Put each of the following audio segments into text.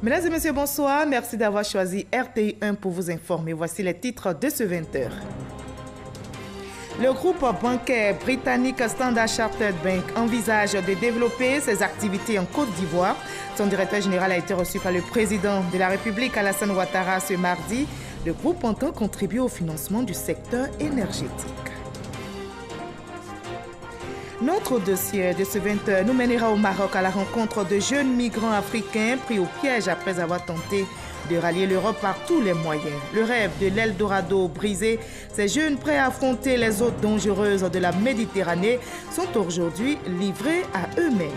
Mesdames et messieurs, bonsoir. Merci d'avoir choisi RTI 1 pour vous informer. Voici les titres de ce 20h. Le groupe bancaire britannique Standard Chartered Bank envisage de développer ses activités en Côte d'Ivoire. Son directeur général a été reçu par le président de la République, Alassane Ouattara, ce mardi. Le groupe entend contribuer au financement du secteur énergétique. Notre dossier de ce 20h nous mènera au Maroc à la rencontre de jeunes migrants africains pris au piège après avoir tenté de rallier l'Europe par tous les moyens. Le rêve de l'Eldorado brisé, ces jeunes prêts à affronter les eaux dangereuses de la Méditerranée sont aujourd'hui livrés à eux-mêmes.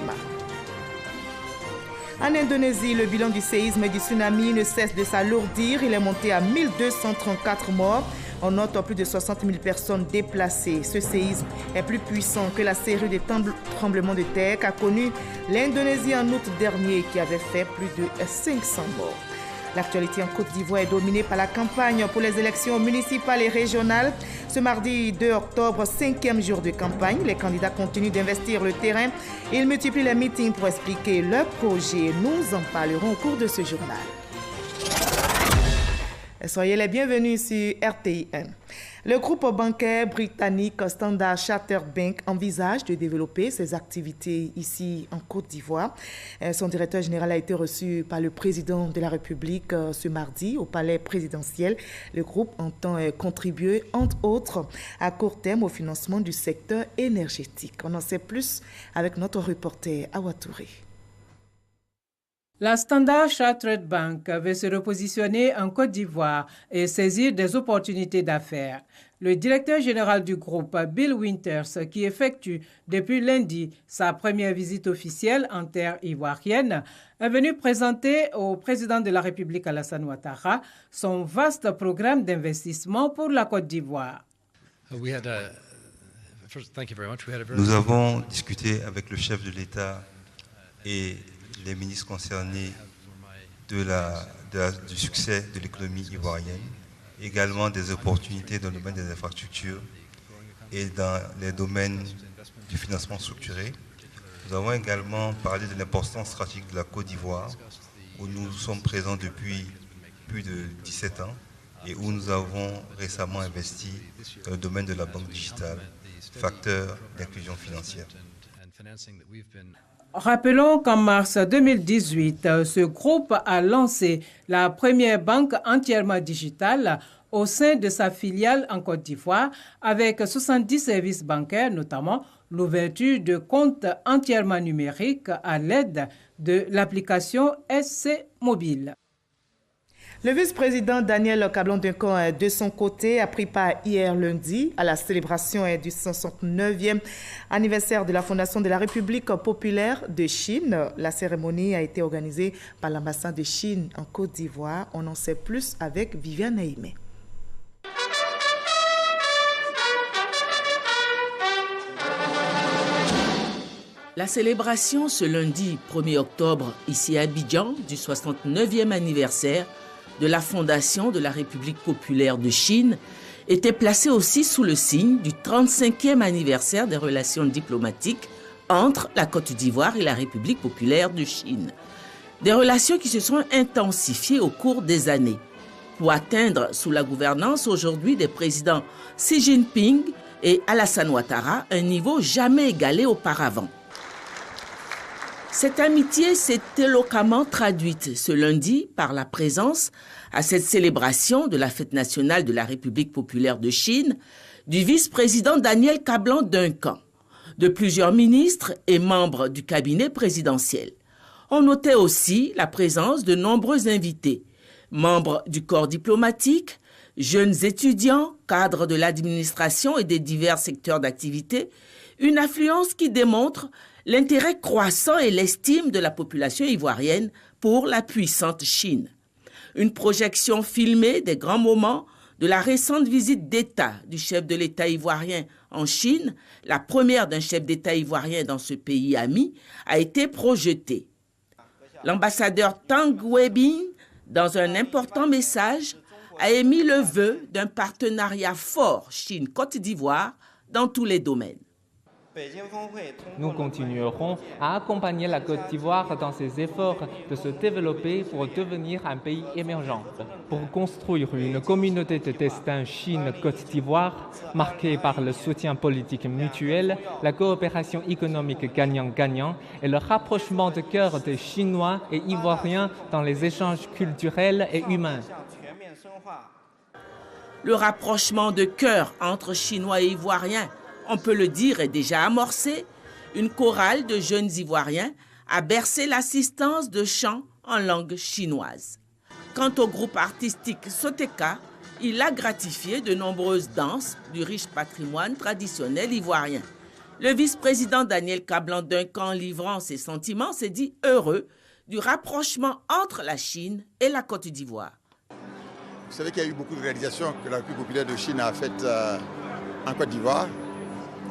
En Indonésie, le bilan du séisme et du tsunami ne cesse de s'alourdir. Il est monté à 1234 morts. On note plus de 60 000 personnes déplacées. Ce séisme est plus puissant que la série de tremblements de terre qu'a connu l'Indonésie en août dernier, qui avait fait plus de 500 morts. L'actualité en Côte d'Ivoire est dominée par la campagne pour les élections municipales et régionales. Ce mardi 2 octobre, 5e jour de campagne, les candidats continuent d'investir le terrain. Ils multiplient les meetings pour expliquer leurs projets. Nous en parlerons au cours de ce journal. Soyez les bienvenus sur RTI 1. Le groupe bancaire britannique Standard Chartered Bank envisage de développer ses activités ici en Côte d'Ivoire. Son directeur général a été reçu par le président de la République ce mardi au palais présidentiel. Le groupe entend contribuer, entre autres, à court terme au financement du secteur énergétique. On en sait plus avec notre reporter Awa Touré. La Standard Chartered Bank veut se repositionner en Côte d'Ivoire et saisir des opportunités d'affaires. Le directeur général du groupe, Bill Winters, qui effectue depuis lundi sa première visite officielle en terre ivoirienne, est venu présenter au président de la République, Alassane Ouattara, son vaste programme d'investissement pour la Côte d'Ivoire. Nous avons discuté avec le chef de l'État et les ministres concernés du succès de l'économie ivoirienne, également des opportunités dans le domaine des infrastructures et dans les domaines du financement structuré. Nous avons également parlé de l'importance stratégique de la Côte d'Ivoire, où nous sommes présents depuis plus de 17 ans et où nous avons récemment investi dans le domaine de la banque digitale, facteur d'inclusion financière. Rappelons qu'en mars 2018, ce groupe a lancé la première banque entièrement digitale au sein de sa filiale en Côte d'Ivoire, avec 70 services bancaires, notamment l'ouverture de comptes entièrement numériques à l'aide de l'application SC Mobile. Le vice-président Daniel Kablan-Duncan, de son côté, a pris part hier lundi à la célébration du 69e anniversaire de la fondation de la République populaire de Chine. La cérémonie a été organisée par l'ambassade de Chine en Côte d'Ivoire. On en sait plus avec Viviane Aimé. La célébration ce lundi 1er octobre, ici à Abidjan, du 69e anniversaire de la fondation de la République populaire de Chine était placée aussi sous le signe du 35e anniversaire des relations diplomatiques entre la Côte d'Ivoire et la République populaire de Chine. Des relations qui se sont intensifiées au cours des années pour atteindre, sous la gouvernance aujourd'hui des présidents Xi Jinping et Alassane Ouattara, un niveau jamais égalé auparavant. Cette amitié s'est éloquemment traduite ce lundi par la présence à cette célébration de la fête nationale de la République populaire de Chine du vice-président Daniel Kablan-Duncan, de plusieurs ministres et membres du cabinet présidentiel. On notait aussi la présence de nombreux invités, membres du corps diplomatique, jeunes étudiants, cadres de l'administration et des divers secteurs d'activité, une affluence qui démontre l'intérêt croissant et l'estime de la population ivoirienne pour la puissante Chine. Une projection filmée des grands moments de la récente visite d'État du chef de l'État ivoirien en Chine, la première d'un chef d'État ivoirien dans ce pays ami, a été projetée. L'ambassadeur Tang Weibin, dans un important message, a émis le vœu d'un partenariat fort Chine-Côte d'Ivoire dans tous les domaines. Nous continuerons à accompagner la Côte d'Ivoire dans ses efforts de se développer pour devenir un pays émergent, pour construire une communauté de destin Chine-Côte d'Ivoire marquée par le soutien politique mutuel, la coopération économique gagnant-gagnant et le rapprochement de cœur des Chinois et Ivoiriens dans les échanges culturels et humains. Le rapprochement de cœur entre Chinois et Ivoiriens, on peut le dire, est déjà amorcé. Une chorale de jeunes Ivoiriens a bercé l'assistance de chants en langue chinoise. Quant au groupe artistique Soteka, il a gratifié de nombreuses danses du riche patrimoine traditionnel ivoirien. Le vice-président Daniel Kablan-Duncan, livrant ses sentiments, s'est dit heureux du rapprochement entre la Chine et la Côte d'Ivoire. Vous savez qu'il y a eu beaucoup de réalisations que la République populaire de Chine a faites en Côte d'Ivoire.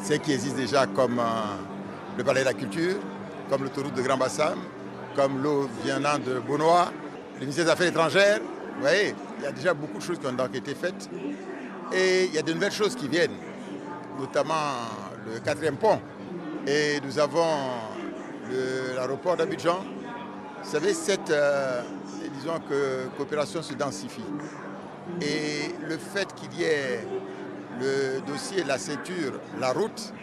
C'est qui existe déjà comme le Palais de la Culture, comme l'autoroute de Grand Bassam, comme l'eau venant de Beaunois, le ministère des Affaires étrangères. Vous voyez, il y a déjà beaucoup de choses qui ont donc été faites. Et il y a de nouvelles choses qui viennent, notamment le 4e pont. Et nous avons l'aéroport d'Abidjan. Vous savez, cette coopération se densifie. Et le fait qu'il y ait le dossier, la ceinture, la route,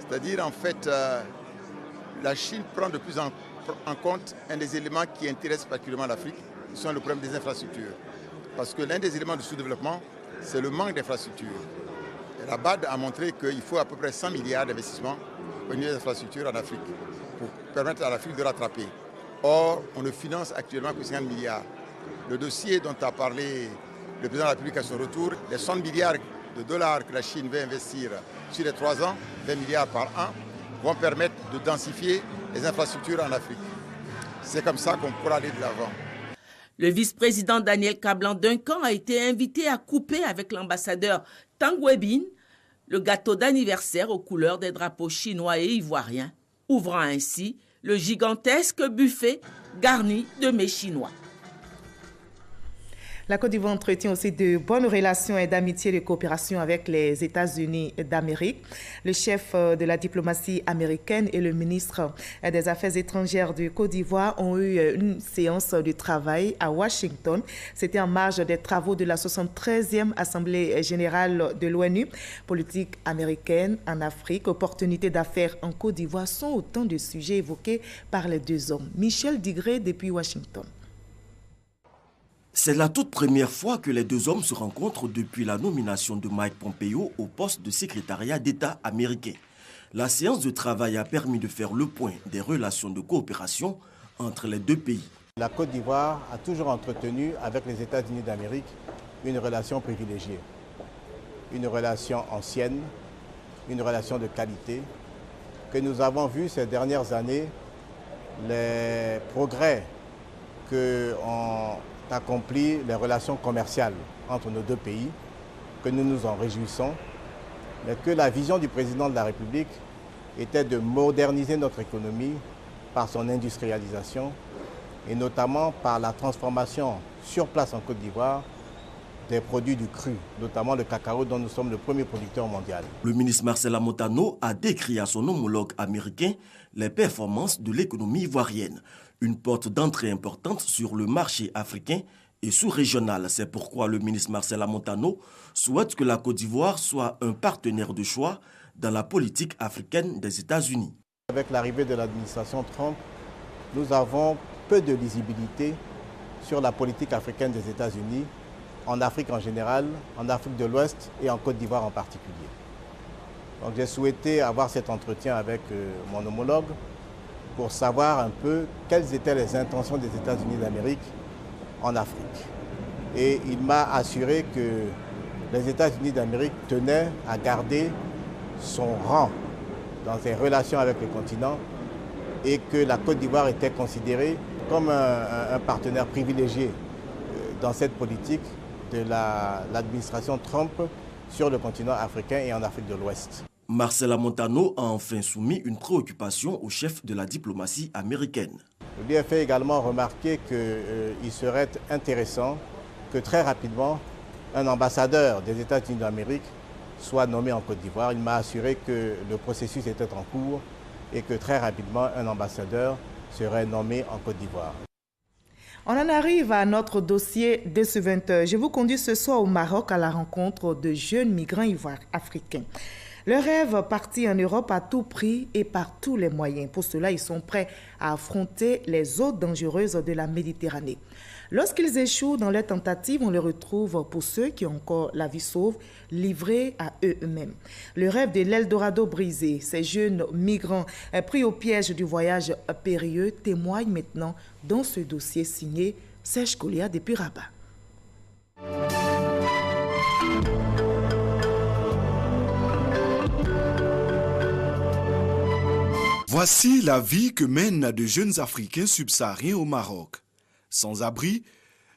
c'est-à-dire en fait, la Chine prend de plus en compte un des éléments qui intéressent particulièrement l'Afrique, qui sont le problème des infrastructures. Parce que l'un des éléments du sous-développement, c'est le manque d'infrastructures. Et la BAD a montré qu'il faut à peu près 100 milliards d'investissements au niveau des infrastructures en Afrique pour permettre à l'Afrique de rattraper. Or, on ne finance actuellement que 50 milliards. Le dossier dont a parlé le président de la République à son retour, les 100 milliards de dollars que la Chine va investir sur les 3 ans, 20 milliards par an, vont permettre de densifier les infrastructures en Afrique. C'est comme ça qu'on pourra aller de l'avant. Le vice-président Daniel Kablan-Duncan a été invité à couper avec l'ambassadeur Tang Webin le gâteau d'anniversaire aux couleurs des drapeaux chinois et ivoiriens, ouvrant ainsi le gigantesque buffet garni de mets chinois. La Côte d'Ivoire entretient aussi de bonnes relations et d'amitié et de coopération avec les États-Unis d'Amérique. Le chef de la diplomatie américaine et le ministre des Affaires étrangères de Côte d'Ivoire ont eu une séance de travail à Washington. C'était en marge des travaux de la 73e Assemblée générale de l'ONU. Politique américaine en Afrique, opportunités d'affaires en Côte d'Ivoire sont autant de sujets évoqués par les deux hommes. Michel Digré depuis Washington. C'est la toute première fois que les deux hommes se rencontrent depuis la nomination de Mike Pompeo au poste de secrétariat d'État américain. La séance de travail a permis de faire le point des relations de coopération entre les deux pays. La Côte d'Ivoire a toujours entretenu avec les États-Unis d'Amérique une relation privilégiée, une relation ancienne, une relation de qualité, que nous avons vu ces dernières années, les progrès qu'ont accompli les relations commerciales entre nos deux pays, que nous nous en réjouissons, mais que la vision du président de la République était de moderniser notre économie par son industrialisation et notamment par la transformation sur place en Côte d'Ivoire des produits du cru, notamment le cacao dont nous sommes le premier producteur mondial. Le ministre Marcela Montano a décrit à son homologue américain les performances de l'économie ivoirienne. Une porte d'entrée importante sur le marché africain et sous-régional. C'est pourquoi le ministre Marcela Montano souhaite que la Côte d'Ivoire soit un partenaire de choix dans la politique africaine des États-Unis. Avec l'arrivée de l'administration Trump, nous avons peu de lisibilité sur la politique africaine des États-Unis, en Afrique en général, en Afrique de l'Ouest et en Côte d'Ivoire en particulier. Donc j'ai souhaité avoir cet entretien avec mon homologue pour savoir un peu quelles étaient les intentions des États-Unis d'Amérique en Afrique. Et il m'a assuré que les États-Unis d'Amérique tenaient à garder son rang dans ses relations avec le continent et que la Côte d'Ivoire était considérée comme un partenaire privilégié dans cette politique de l'administration Trump sur le continent africain et en Afrique de l'Ouest. Marcela Montano a enfin soumis une préoccupation au chef de la diplomatie américaine. Je lui ai fait également remarquer qu'il serait intéressant que très rapidement, un ambassadeur des États-Unis d'Amérique soit nommé en Côte d'Ivoire. Il m'a assuré que le processus était en cours et que très rapidement, un ambassadeur serait nommé en Côte d'Ivoire. On en arrive à notre dossier de ce 20h. Je vous conduis ce soir au Maroc à la rencontre de jeunes migrants ivoiriens africains. Leur rêve, partir en Europe à tout prix et par tous les moyens. Pour cela, ils sont prêts à affronter les eaux dangereuses de la Méditerranée. Lorsqu'ils échouent dans leurs tentatives, on les retrouve, pour ceux qui ont encore la vie sauve, livrés à eux-mêmes. Le rêve de l'Eldorado brisé, ces jeunes migrants pris au piège du voyage périlleux témoignent maintenant dans ce dossier signé Serge Kolia depuis Rabat. Voici la vie que mènent de jeunes Africains subsahariens au Maroc. Sans abri,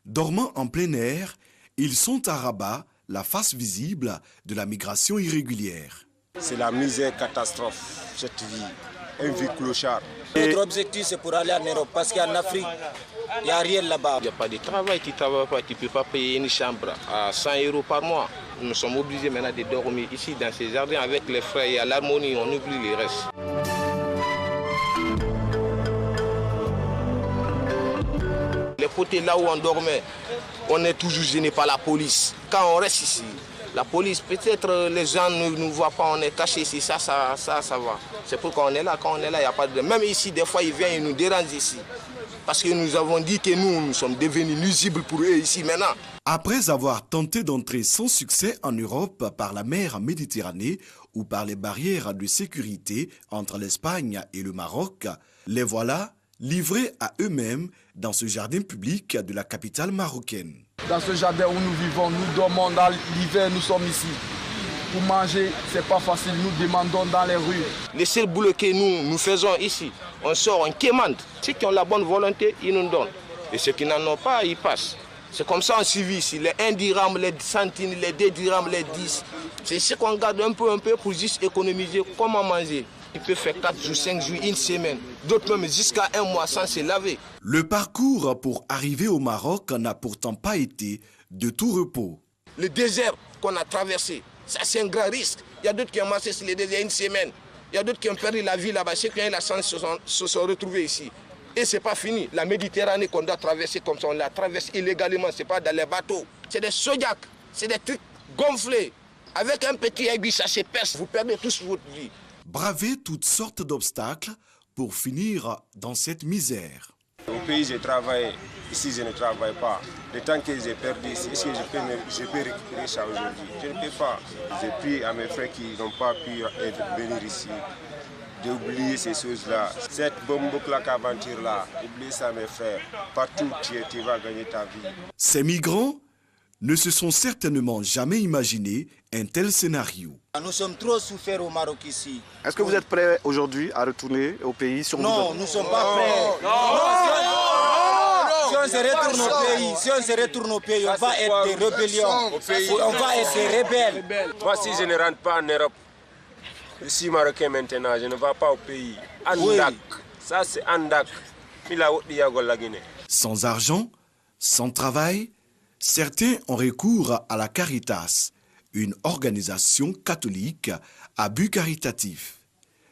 dormant en plein air, ils sont à Rabat, la face visible de la migration irrégulière. C'est la misère catastrophe, cette vie, une vie clochard. Notre objectif, c'est pour aller en Europe, parce qu'en Afrique, il n'y a rien là-bas. Il n'y a pas de travail, tu ne travailles pas, tu ne peux pas payer une chambre à 100 € par mois. Nous sommes obligés maintenant de dormir ici dans ces jardins avec les frères et à l'harmonie, on oublie les restes. Les côtés là où on dormait, on est toujours gêné par la police. Quand on reste ici, la police, peut-être les gens ne nous voient pas, on est caché ici, ça va. C'est pourquoi on est là, quand on est là, il n'y a pas de... Même ici, des fois, ils viennent, ils nous dérangent ici. Parce que nous avons dit que nous sommes devenus nuisibles pour eux ici maintenant. Après avoir tenté d'entrer sans succès en Europe par la mer Méditerranée ou par les barrières de sécurité entre l'Espagne et le Maroc, les voilà livrés à eux-mêmes dans ce jardin public de la capitale marocaine. Dans ce jardin où nous vivons, nous dormons dans l'hiver, nous sommes ici. Pour manger, c'est pas facile, nous demandons dans les rues. Les seuls boulots que nous faisons ici, on sort, on commande. Ceux qui ont la bonne volonté, ils nous donnent. Et ceux qui n'en ont pas, ils passent. C'est comme ça on suit ici. Les 1 dirham, les centimes, les 2 dirhams, les 10. C'est ce qu'on garde un peu pour juste économiser comment manger. Il peut faire 4 jours, 5 jours, une semaine. D'autres même jusqu'à 1 mois sans se laver. Le parcours pour arriver au Maroc n'a pourtant pas été de tout repos. Le désert qu'on a traversé, ça c'est un grand risque. Il y a d'autres qui ont marché sur le désert une semaine. Il y a d'autres qui ont perdu la vie là-bas. Ceux qui ont eu la chance se sont retrouvés ici. Et ce n'est pas fini. La Méditerranée qu'on doit traverser comme ça, on la traverse illégalement. Ce n'est pas dans les bateaux. C'est des sodiacs, c'est des trucs gonflés. Avec un petit aiguille, ça se perce. Vous perdez tous votre vie. Braver toutes sortes d'obstacles pour finir dans cette misère. Au pays, je travaille. Ici, je ne travaille pas. Le temps que j'ai perdu ici, est-ce que je peux récupérer ça aujourd'hui? Je ne peux pas. J'ai pris à mes frères qui n'ont pas pu venir ici d'oublier ces choses-là. Cette bombe claque aventure-là, oublie ça mes frères. Partout tu vas gagner ta vie. Ces migrants ne se sont certainement jamais imaginé un tel scénario. Nous sommes trop souffert au Maroc ici. Est-ce que vous êtes prêts aujourd'hui à retourner au pays? Non, nous ne sommes pas prêts. Si on se retourne au pays, on va être des rébellions. On va être des rebelles. Moi, si je ne rentre pas en Europe, je suis marocain maintenant, je ne vais pas au pays. Andak, ça c'est Andak. Sans argent, sans travail, certains ont recours à la Caritas, une organisation catholique à but caritatif.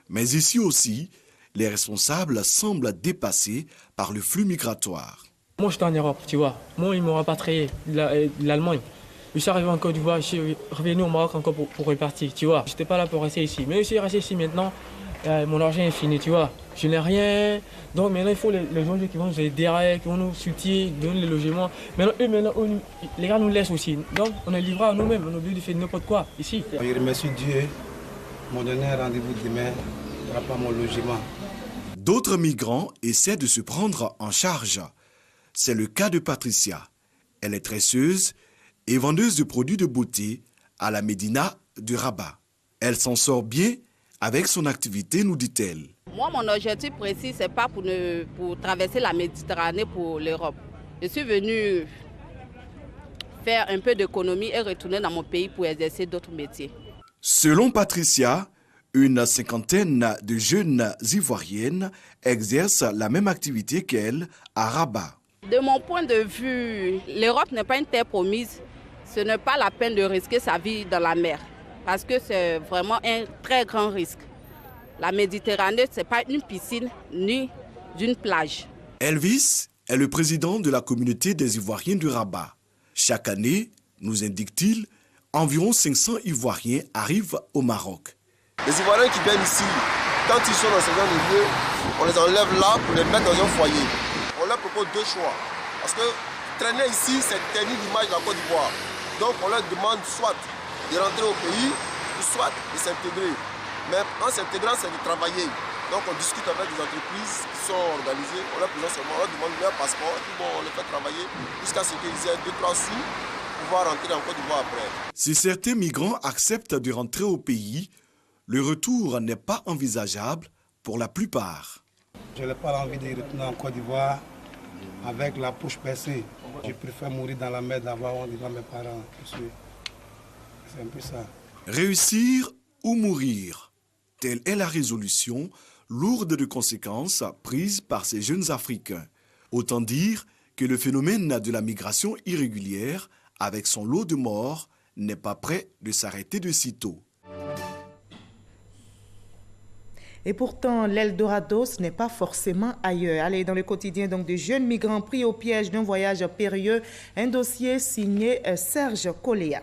Mais ici aussi, les responsables semblent dépassés par le flux migratoire. Moi, j'étais en Europe, tu vois. Moi, ils m'ont rapatrié de l'Allemagne. Je suis arrivé en Côte d'Ivoire, je suis revenu au Maroc encore pour repartir, tu vois. Je n'étais pas là pour rester ici. Mais je suis resté ici maintenant. Mon argent est fini, tu vois. Je n'ai rien. Donc maintenant, il faut les gens qui vont nous aider, qui vont nous soutenir, donner les logements. Maintenant, les gars nous laissent aussi. Donc, on est livrés à nous-mêmes. On est obligé de faire n'importe quoi ici. Je remercie Dieu. M'ont donné un rendez-vous demain pour mon logement. D'autres migrants essaient de se prendre en charge. C'est le cas de Patricia. Elle est tresseuse et vendeuse de produits de beauté à la Médina de Rabat. Elle s'en sort bien avec son activité, nous dit-elle. Moi, mon objectif précis, ce n'est pas pour traverser la Méditerranée pour l'Europe. Je suis venue faire un peu d'économie et retourner dans mon pays pour exercer d'autres métiers. Selon Patricia, une cinquantaine de jeunes Ivoiriennes exercent la même activité qu'elle à Rabat. De mon point de vue, l'Europe n'est pas une terre promise. Ce n'est pas la peine de risquer sa vie dans la mer. parce que c'est vraiment un très grand risque. La Méditerranée, ce n'est pas une piscine ni une plage. Elvis est le président de la communauté des Ivoiriens de Rabat. Chaque année, nous indique-t-il, environ 500 Ivoiriens arrivent au Maroc. Les Ivoiriens qui viennent ici, quand ils sont dans ce genre de lieu, on les enlève là pour les mettre dans un foyer. On leur propose deux choix. Parce que traîner ici, c'est ternir l'image de la Côte d'Ivoire. Donc on leur demande soit de rentrer au pays, ou soit de s'intégrer. Mais en s'intégrant, c'est de travailler. Donc on discute avec des entreprises qui sont organisées, on leur présente seulement, on leur demande leur passeport, et puis bon, on les fait travailler jusqu'à ce qu'ils aient 2-3 sous pour pouvoir rentrer en Côte d'Ivoire après. Si certains migrants acceptent de rentrer au pays, le retour n'est pas envisageable pour la plupart. Je n'ai pas envie de retourner en Côte d'Ivoire avec la poche percée. Je préfère mourir dans la mer d'avoir honte devant mes parents. C'est un peu ça. Réussir ou mourir, telle est la résolution lourde de conséquences prise par ces jeunes Africains. Autant dire que le phénomène de la migration irrégulière, avec son lot de morts, n'est pas prêt de s'arrêter de sitôt. Et pourtant, l'Eldorado, ce n'est pas forcément ailleurs. Allez, dans le quotidien donc, de jeunes migrants pris au piège d'un voyage périlleux, un dossier signé Serge Coléa.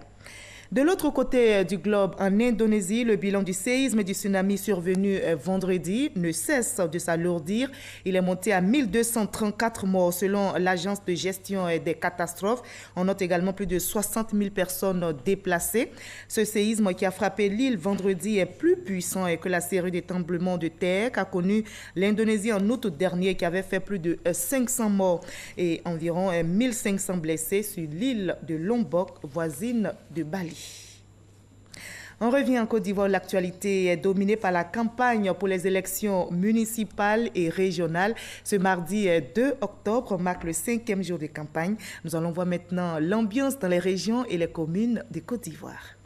De l'autre côté du globe, en Indonésie, le bilan du séisme et du tsunami survenu vendredi ne cesse de s'alourdir. Il est monté à 1234 morts selon l'agence de gestion des catastrophes. On note également plus de 60 000 personnes déplacées. Ce séisme qui a frappé l'île vendredi est plus puissant que la série de tremblements de terre qu'a connu l'Indonésie en août dernier, qui avait fait plus de 500 morts et environ 1500 blessés sur l'île de Lombok, voisine de Bali. On revient en Côte d'Ivoire. L'actualité est dominée par la campagne pour les élections municipales et régionales. Ce mardi 2 octobre marque le 5e jour de campagne. Nous allons voir maintenant l'ambiance dans les régions et les communes de Côte d'Ivoire.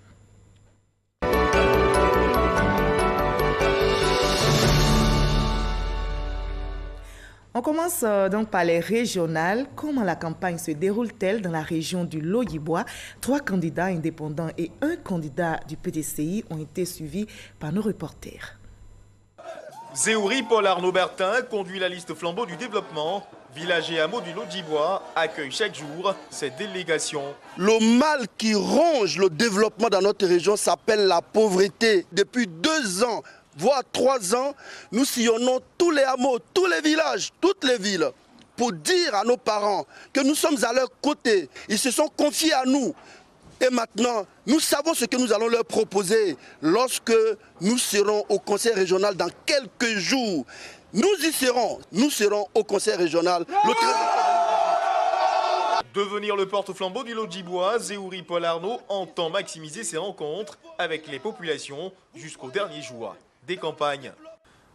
On commence donc par les régionales. Comment la campagne se déroule-t-elle dans la région du Lodjibois? 3 candidats indépendants et 1 candidat du PDCI ont été suivis par nos reporters. Zéouri Paul Arnaud Bertin conduit la liste flambeau du développement. Villages et hameaux du Lodjibois accueillent chaque jour cette délégation. Le mal qui ronge le développement dans notre région s'appelle la pauvreté. Depuis 2 ans, voire 3 ans, nous sillonnons tous les hameaux, tous les villages, toutes les villes pour dire à nos parents que nous sommes à leur côté. Ils se sont confiés à nous. Et maintenant, nous savons ce que nous allons leur proposer lorsque nous serons au conseil régional dans quelques jours. Nous y serons. Nous serons au conseil régional. Devenir le porte-flambeau du Lodjibois, Zéouri Paul Arnaud entend maximiser ses rencontres avec les populations jusqu'au dernier jour des campagnes.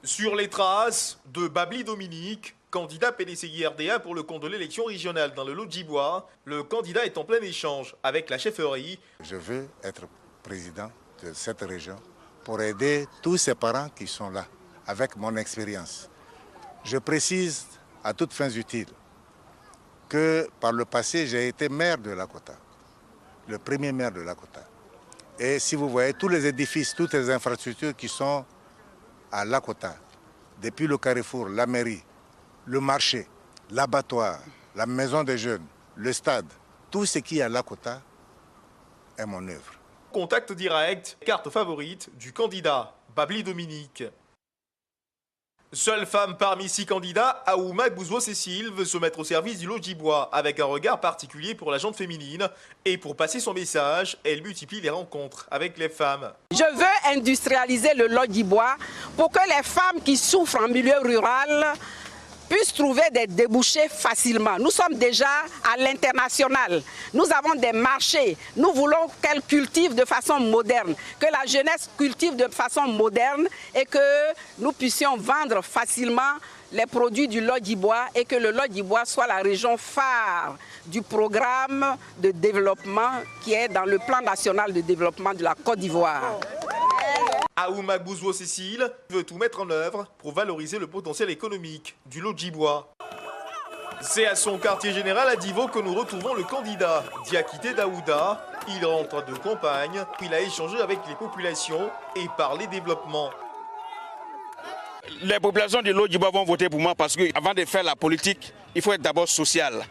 Sur les traces de Babli Dominique, candidat PDCI-RDA pour le compte de l'élection régionale dans le Lodjibois, le candidat est en plein échange avec la chefferie. Je veux être président de cette région pour aider tous ces parents qui sont là, avec mon expérience. Je précise à toutes fins utiles que par le passé, j'ai été maire de Lakota, le premier maire de Lakota. Et si vous voyez tous les édifices, toutes les infrastructures qui sont à Lakota, depuis le carrefour, la mairie, le marché, l'abattoir, la maison des jeunes, le stade, tout ce qui est à Lakota est mon œuvre. Contact direct, carte favorite du candidat Babli Dominique. Seule femme parmi 6 candidats, Aouma Bouzouo-Cécile veut se mettre au service du Lodjibois avec un regard particulier pour la gente féminine. Et pour passer son message, elle multiplie les rencontres avec les femmes. Je veux industrialiser le Lodjibois pour que les femmes qui souffrent en milieu rural puissent trouver des débouchés facilement. Nous sommes déjà à l'international. Nous avons des marchés. Nous voulons qu'elles cultivent de façon moderne, que la jeunesse cultive de façon moderne et que nous puissions vendre facilement les produits du Lodjibois et que le Lodjibois soit la région phare du programme de développement qui est dans le plan national de développement de la Côte d'Ivoire. Aouma Bouzouo-Cécile veut tout mettre en œuvre pour valoriser le potentiel économique du Lodjibois. C'est à son quartier général à Divo que nous retrouvons le candidat Diakité Daouda. Il rentre de campagne, il a échangé avec les populations et parlé développement. Les populations de l'Odjiboua vont voter pour moi parce qu'avant de faire la politique, il faut être d'abord social.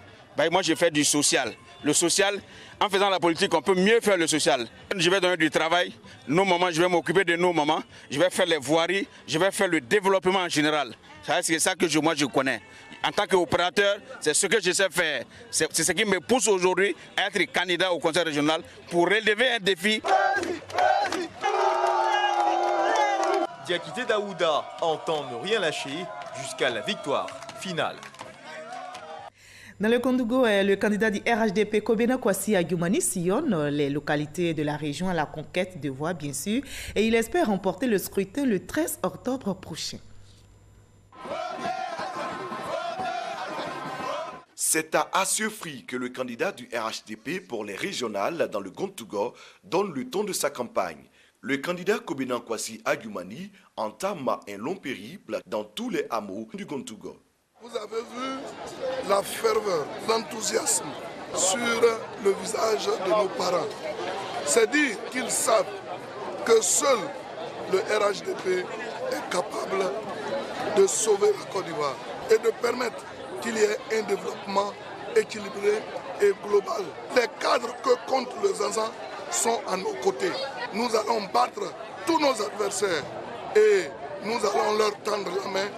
Moi, j'ai fait du social. Le social, en faisant la politique, on peut mieux faire le social. Je vais donner du travail, nos mamans, je vais m'occuper de nos mamans, je vais faire les voiries, je vais faire le développement en général. C'est ça que moi je connais. En tant qu'opérateur, c'est ce que je sais faire. C'est ce qui me pousse aujourd'hui à être candidat au conseil régional pour relever un défi. Diakité Daouda entend ne rien lâcher jusqu'à la victoire finale. Dans le Kondougou, le candidat du RHDP, Kobena Kwasi Agyumani, sillonne les localités de la région à la conquête de voix, bien sûr, et il espère remporter le scrutin le 13 octobre prochain. C'est à Asseufri que le candidat du RHDP pour les régionales dans le Gontougo donne le ton de sa campagne. Le candidat Kobena Kwasi Agyumani entame un long périple dans tous les hameaux du Gontougo. Vous avez vu la ferveur, l'enthousiasme sur le visage de nos parents. C'est dire qu'ils savent que seul le RHDP est capable de sauver la Côte d'Ivoire et de permettre qu'il y ait un développement équilibré et global. Les cadres que comptent les Zanzans sont à nos côtés. Nous allons battre tous nos adversaires et nous allons leur tendre la main.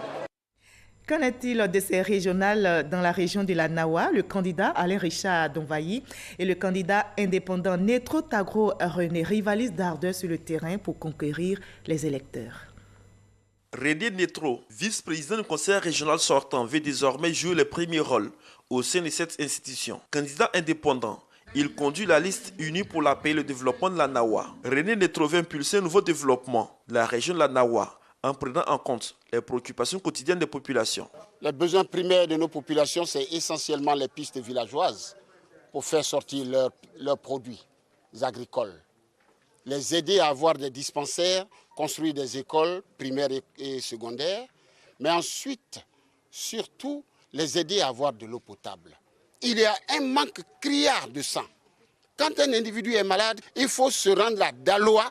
Qu'en est-il de ces régionales dans la région de la Nawa? Le candidat Alain Richard Donvayi et le candidat indépendant Netro Tagro René rivalisent d'ardeur sur le terrain pour conquérir les électeurs. René Netro, vice-président du conseil régional sortant, veut désormais jouer le premier rôle au sein de cette institution. Candidat indépendant, il conduit la liste unie pour la paix et le développement de la Nawa. René Netro veut impulser un nouveau développement de la région de la Nawa en prenant en compte les préoccupations quotidiennes des populations. Les besoins primaires de nos populations, c'est essentiellement les pistes villageoises pour faire sortir leurs produits agricoles. Les aider à avoir des dispensaires, construire des écoles primaires et secondaires, mais ensuite, surtout, les aider à avoir de l'eau potable. Il y a un manque criard de sang. Quand un individu est malade, il faut se rendre à Daloa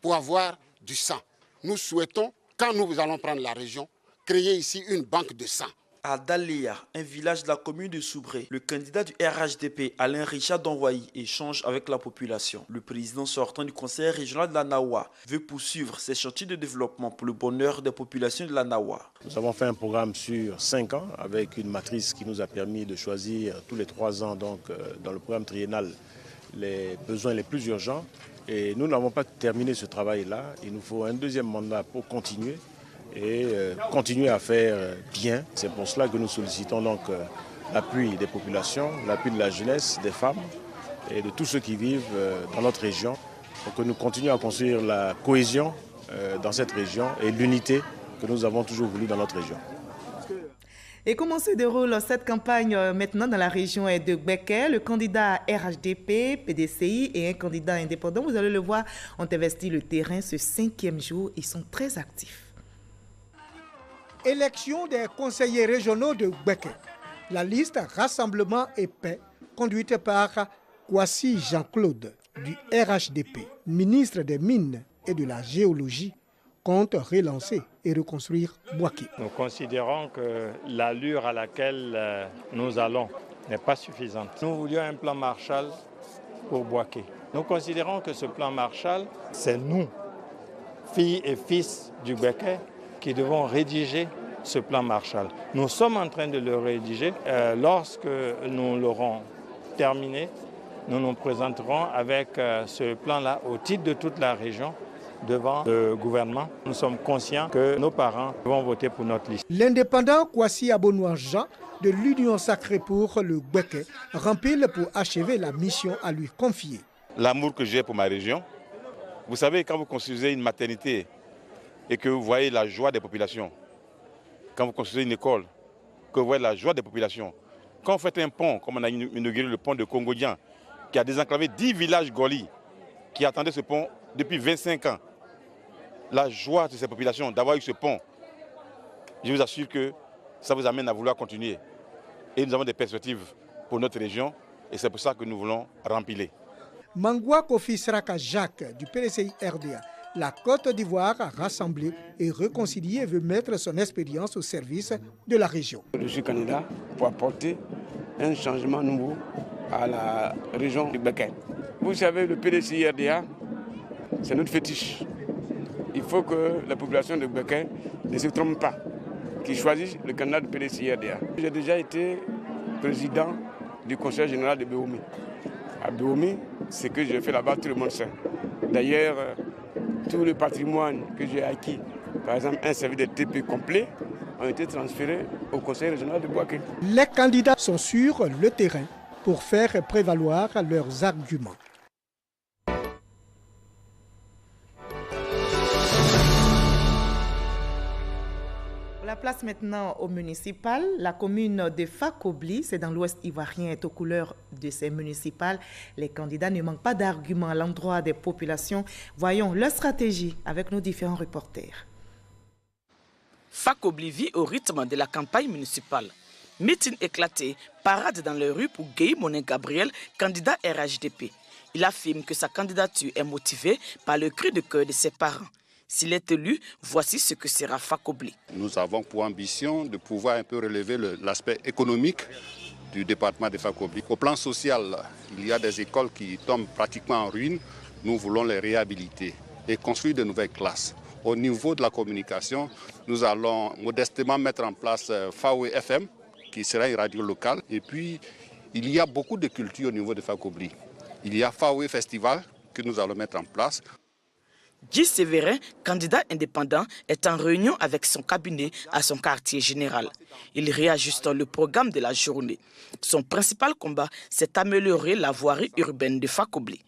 pour avoir du sang. Nous souhaitons, quand nous allons prendre la région, créer ici une banque de sang. À Daléa, un village de la commune de Soubré, le candidat du RHDP, Alain Richard Donvayi, échange avec la population. Le président sortant du conseil régional de la Nawa veut poursuivre ses chantiers de développement pour le bonheur des populations de la Nawa. Nous avons fait un programme sur 5 ans avec une matrice qui nous a permis de choisir tous les 3 ans, donc, dans le programme triennal, les besoins les plus urgents. Et nous n'avons pas terminé ce travail-là. Il nous faut un deuxième mandat pour continuer et continuer à faire bien. C'est pour cela que nous sollicitons donc l'appui des populations, l'appui de la jeunesse, des femmes et de tous ceux qui vivent dans notre région pour que nous continuions à construire la cohésion dans cette région et l'unité que nous avons toujours voulu dans notre région. Et comment se déroule cette campagne maintenant dans la région de Gbeke? Le candidat RHDP, PDCI et un candidat indépendant, vous allez le voir, ont investi le terrain ce 5e jour. Ils sont très actifs. Élection des conseillers régionaux de Gbeke. La liste Rassemblement et Paix, conduite par Kwasi Jean-Claude du RHDP, ministre des Mines et de la Géologie, compte relancer et reconstruire Bouaké. Nous considérons que l'allure à laquelle nous allons n'est pas suffisante. Nous voulions un plan Marshall pour Bouaké. Nous considérons que ce plan Marshall, c'est nous, filles et fils du Gbeke, qui devons rédiger ce plan Marshall. Nous sommes en train de le rédiger. Lorsque nous l'aurons terminé, nous nous présenterons avec ce plan-là au titre de toute la région devant le gouvernement. Nous sommes conscients que nos parents vont voter pour notre liste. L'indépendant Kwasi Abonouan Jean de l'Union sacrée pour le Gbeke rempile pour achever la mission à lui confier. L'amour que j'ai pour ma région, vous savez, quand vous construisez une maternité et que vous voyez la joie des populations, quand vous construisez une école, que vous voyez la joie des populations, quand vous faites un pont, comme on a inauguré le pont de Congodian, qui a désenclavé 10 villages Goli, qui attendaient ce pont depuis 25 ans, la joie de ces populations d'avoir eu ce pont, je vous assure que ça vous amène à vouloir continuer. Et nous avons des perspectives pour notre région et c'est pour ça que nous voulons rempiler. Mangwa Kofi Sraka Jacques du PDCI RDA, la Côte d'Ivoire a rassemblé et réconcilié et veut mettre son expérience au service de la région. Je suis candidat pour apporter un changement nouveau à la région du Béquet. Vous savez, le PDCI RDA, c'est notre fétiche. Il faut que la population de Béquet ne se trompe pas, qu'ils choisissent le candidat du PDCI RDA. J'ai déjà été président du conseil général de Béoumi. À Béoumi, ce que j'ai fait là-bas, tout le monde sait. D'ailleurs, tout le patrimoine que j'ai acquis, par exemple un service de TP complet, ont été transférés au conseil régional de Bouaké. Les candidats sont sur le terrain pour faire prévaloir leurs arguments. La place maintenant au municipal. La commune de Fakobli, c'est dans l'ouest ivoirien, est aux couleurs de ces municipales. Les candidats ne manquent pas d'arguments à l'endroit des populations. Voyons leur stratégie avec nos différents reporters. Fakobli vit au rythme de la campagne municipale. Meeting éclaté, parade dans les rues pour Guy Monin Gabriel, candidat RHDP. Il affirme que sa candidature est motivée par le cri de cœur de ses parents. S'il est élu, voici ce que sera Fakobli. Nous avons pour ambition de pouvoir un peu relever l'aspect économique du département de Fakobli. Au plan social, il y a des écoles qui tombent pratiquement en ruine. Nous voulons les réhabiliter et construire de nouvelles classes. Au niveau de la communication, nous allons modestement mettre en place Fawe FM, qui sera une radio locale. Et puis, il y a beaucoup de culture au niveau de Fakobli. Il y a Fawe Festival que nous allons mettre en place. Guy Sévérin, candidat indépendant, est en réunion avec son cabinet à son quartier général. Il réajuste le programme de la journée. Son principal combat, c'est d'améliorer la voirie urbaine de Fakobli.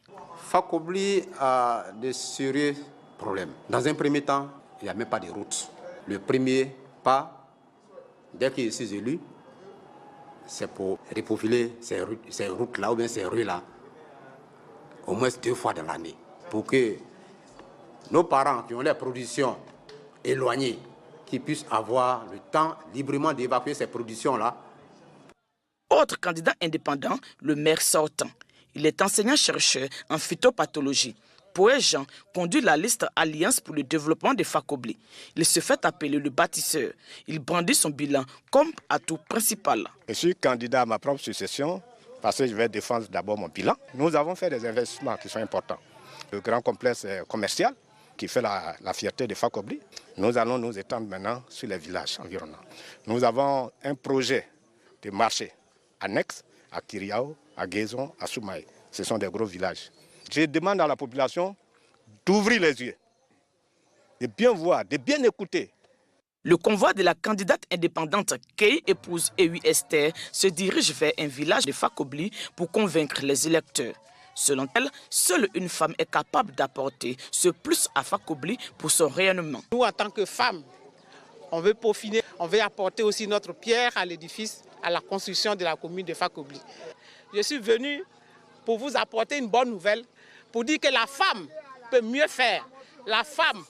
Fakobli a de sérieux problèmes. Dans un premier temps, il n'y a même pas de route. Le premier pas, dès que je suis élu, c'est pour reprofiler ces routes-là ou bien ces rues-là, au moins 2 fois dans l'année, pour que nos parents qui ont leurs productions éloignées, qui puissent avoir le temps librement d'évacuer ces productions-là. Autre candidat indépendant, le maire sortant. Il est enseignant-chercheur en phytopathologie. Poète Jean conduit la liste Alliance pour le développement de Fakobli. Il se fait appeler le bâtisseur. Il brandit son bilan comme atout principal. Je suis candidat à ma propre succession parce que je vais défendre d'abord mon bilan. Nous avons fait des investissements qui sont importants. Le grand complexe commercial qui fait la fierté de Fakobli. Nous allons nous étendre maintenant sur les villages environnants. Nous avons un projet de marché annexe à Kiriao, à Guézon, à Soumaï. Ce sont des gros villages. Je demande à la population d'ouvrir les yeux, de bien voir, de bien écouter. Le convoi de la candidate indépendante Kei épouse Ewi Esther se dirige vers un village de Fakobli pour convaincre les électeurs. Selon elle, seule une femme est capable d'apporter ce plus à Fakobli pour son rayonnement. Nous, en tant que femmes, on veut peaufiner, on veut apporter aussi notre pierre à l'édifice, à la construction de la commune de Fakobli. Je suis venu pour vous apporter une bonne nouvelle, pour dire que la femme peut mieux faire. La femme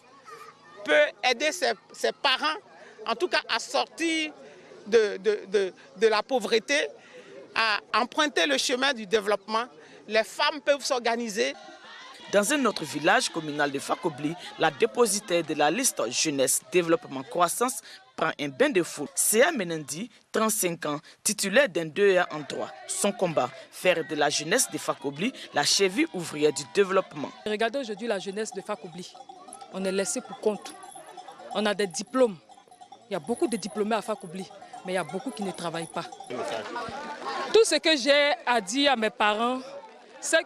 peut aider ses parents, en tout cas à sortir de la pauvreté, à emprunter le chemin du développement. Les femmes peuvent s'organiser. Dans un autre village communal de Fakobli, la dépositaire de la liste Jeunesse, Développement, Croissance prend un bain de foule. Séa Menendi, 35 ans, titulaire d'un 2A en droit. Son combat, faire de la jeunesse de Fakobli la cheville ouvrière du développement. Regardez aujourd'hui la jeunesse de Fakobli. On est laissé pour compte. On a des diplômes. Il y a beaucoup de diplômés à Fakobli, mais il y a beaucoup qui ne travaillent pas. Tout ce que j'ai à dire à mes parents, c'est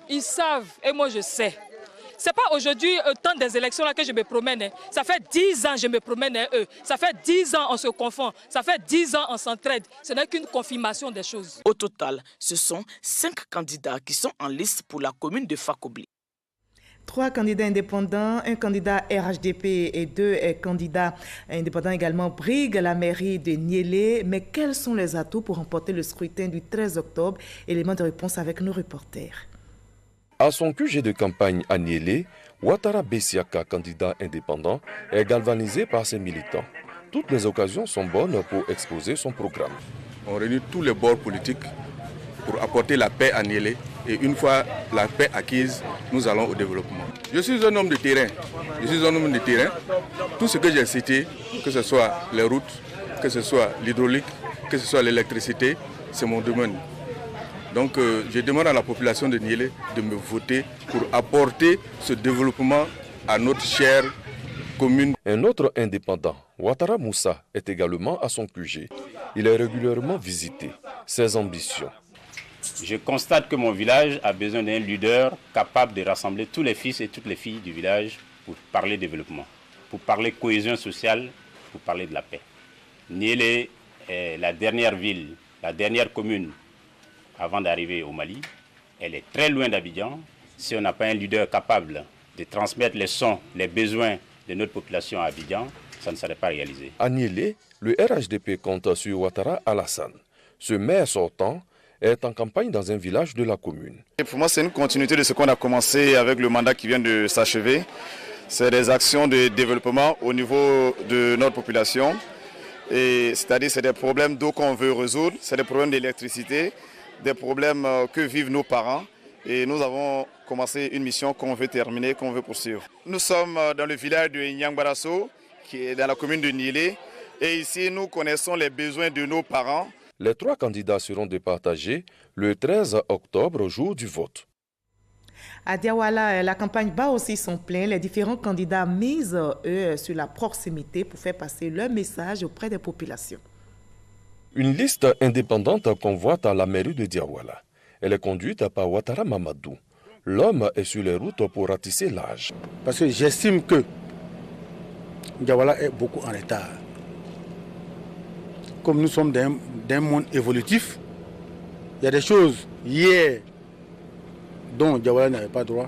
qu'ils savent, et moi je sais. Ce n'est pas aujourd'hui, au temps des élections, là, que je me promène. Ça fait 10 ans que je me promène, eux. Ça fait 10 ans on se confond. Ça fait 10 ans on s'entraide. Ce n'est qu'une confirmation des choses. Au total, ce sont 5 candidats qui sont en liste pour la commune de Fakobli. 3 candidats indépendants, un candidat RHDP et 2 candidats indépendants également briguent la mairie de Niélé. Mais quels sont les atouts pour remporter le scrutin du 13 octobre? Élément de réponse avec nos reporters. À son QG de campagne à Niélé, Ouattara Bessiaka, candidat indépendant, est galvanisé par ses militants. Toutes les occasions sont bonnes pour exposer son programme. on réunit tous les bords politiques pour apporter la paix à Niélé. Et une fois la paix acquise, nous allons au développement. Je suis un homme de terrain. Tout ce que j'ai cité, que ce soit les routes, que ce soit l'hydraulique, que ce soit l'électricité, c'est mon domaine. Donc je demande à la population de Niélé de me voter pour apporter ce développement à notre chère commune. Un autre indépendant, Ouattara Moussa, est également à son QG. Il est régulièrement visité. Ses ambitions. Je constate que mon village a besoin d'un leader capable de rassembler tous les fils et toutes les filles du village pour parler développement, pour parler cohésion sociale, pour parler de la paix. Niélé est la dernière ville, la dernière commune avant d'arriver au Mali. Elle est très loin d'Abidjan. Si on n'a pas un leader capable de transmettre les sons, les besoins de notre population à Abidjan, ça ne serait pas réalisé. À Niélé, le RHDP compte sur Ouattara Alassane. Ce maire sortant est en campagne dans un village de la commune. Et pour moi, c'est une continuité de ce qu'on a commencé avec le mandat qui vient de s'achever. C'est des actions de développement au niveau de notre population. C'est-à-dire c'est des problèmes d'eau qu'on veut résoudre, c'est des problèmes d'électricité, des problèmes que vivent nos parents. Et nous avons commencé une mission qu'on veut terminer, qu'on veut poursuivre. Nous sommes dans le village de Nyangbarasso, qui est dans la commune de Niélé. Et ici, nous connaissons les besoins de nos parents. Les 3 candidats seront départagés le 13 octobre, jour du vote. À Diawala, la campagne bat aussi son plein. Les différents candidats misent, eux, sur la proximité pour faire passer leur message auprès des populations. Une liste indépendante convoite à la mairie de Diawala. Elle est conduite par Ouattara Mamadou. L'homme est sur les routes pour ratisser l'âge. Parce que j'estime que Diawala est beaucoup en retard. Comme nous sommes d'un monde évolutif, il y a des choses hier dont Diawala n'avait pas droit.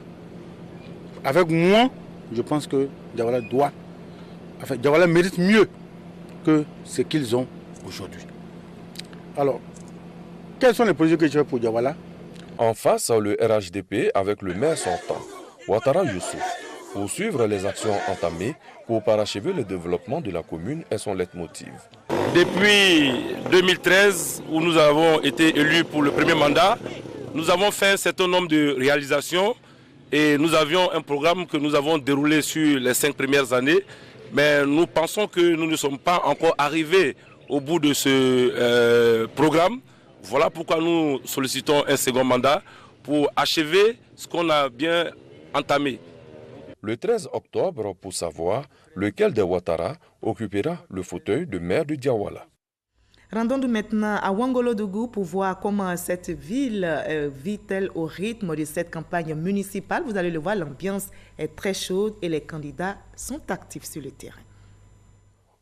Avec moi, je pense que Diawala doit. Enfin, Diawala mérite mieux que ce qu'ils ont aujourd'hui. Alors, quels sont les projets que tu fais pour Diawala? En face, le RHDP avec le maire sortant, Ouattara Youssouf, poursuivre les actions entamées pour parachever le développement de la commune et son leitmotiv. Depuis 2013, où nous avons été élus pour le premier mandat, nous avons fait un certain nombre de réalisations et nous avions un programme que nous avons déroulé sur les 5 premières années. Mais nous pensons que nous ne sommes pas encore arrivés au bout de ce programme. Voilà pourquoi nous sollicitons un second mandat pour achever ce qu'on a bien entamé. Le 13 octobre, pour savoir lequel des Ouattara occupera le fauteuil de maire de Diawala. Rendons-nous maintenant à Ouangolodougou pour voir comment cette ville vit-elle au rythme de cette campagne municipale. Vous allez le voir, l'ambiance est très chaude et les candidats sont actifs sur le terrain.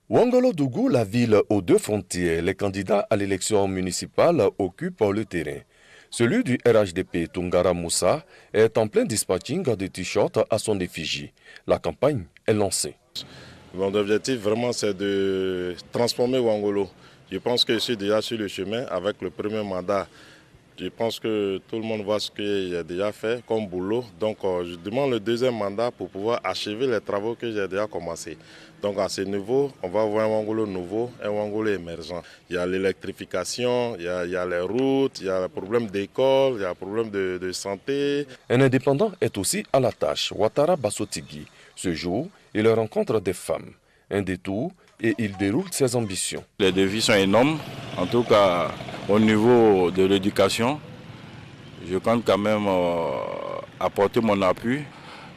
Ouangolodougou, la ville aux 2 frontières, les candidats à l'élection municipale occupent le terrain. Celui du RHDP, Tungara Moussa, est en plein dispatching de t-shirts à son effigie. La campagne est lancée. Mon objectif vraiment c'est de transformer Ouangolo. Je pense que je suis déjà sur le chemin avec le premier mandat. Je pense que tout le monde voit ce qu'il a déjà fait comme boulot. Donc je demande le deuxième mandat pour pouvoir achever les travaux que j'ai déjà commencés. Donc à ce niveau, on va avoir un Ouangolo nouveau, un Ouangolo émergent. Il y a l'électrification, il y a les routes, il y a le problème d'école, il y a le problème de santé. Un indépendant est aussi à la tâche, Ouattara Bassotigui. Ce jour, il rencontre des femmes. Un détour et il déroule ses ambitions. Les défis sont énormes, en tout cas au niveau de l'éducation. Je compte quand même apporter mon appui